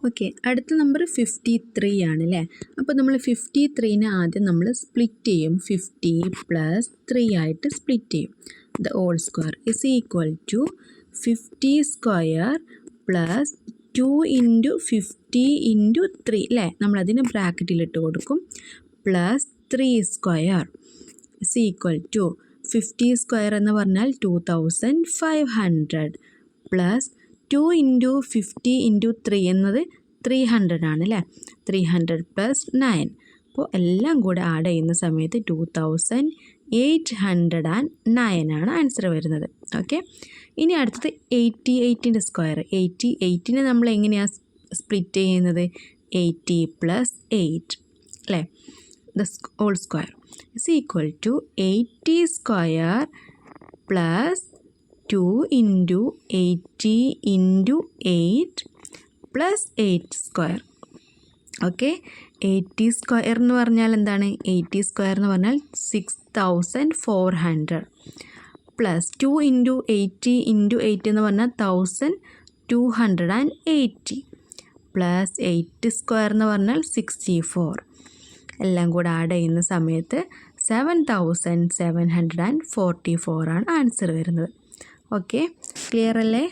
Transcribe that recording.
Okay, അടുത്ത number 53 ആണ് അല്ലേ. അപ്പോൾ നമ്മൾ 53നെ ആദ്യം നമ്മൾ സ്പ്ലിറ്റ് ചെയ്യും. 50 + 3 ആയിട്ട് സ്പ്ലിറ്റ് ചെയ്യും. The whole square is equal to 50 square plus 2 × 50 × 3 അല്ലേ. നമ്മളതിന് ബ്രാക്കറ്റിലിട്ട് കൊടുക്കും. Plus 3 square is equal to 50 square എന്ന് പറഞ്ഞാൽ 2500 പ്ലസ് 2 × 50 × 3 എന്നത് 300 ആണ് അല്ലേ. 300 + 9. അപ്പോൾ എല്ലാം കൂടെ ആഡ് ചെയ്യുന്ന സമയത്ത് 2809 ആണ് ആൻസർ വരുന്നത്. ഓക്കെ, ഇനി അടുത്തത് 88ൻ്റെ സ്ക്വയർ. 88നെ നമ്മൾ എങ്ങനെയാണ് സ്പ്ലിറ്റ് ചെയ്യുന്നത്? 80 + 8 അല്ലേ. The whole square is equal to 80 square plus 2 × 80 × 8 plus 8 square. Okay, 80 square എന്ന് പറഞ്ഞാൽ എന്താണ്? 80 സ്ക്വയർ എന്ന് പറഞ്ഞാൽ 6400 പ്ലസ് 2 × 80 × 8 എന്ന് പറഞ്ഞാൽ 1280 പ്ലസ് 8 സ്ക്വയർ എന്ന് പറഞ്ഞാൽ 64. എല്ലാം കൂടെ ആഡ് ചെയ്യുന്ന സമയത്ത് 7744 ആണ് ആൻസർ വരുന്നത്. ഓക്കെ, ക്ലിയർ അല്ലേ?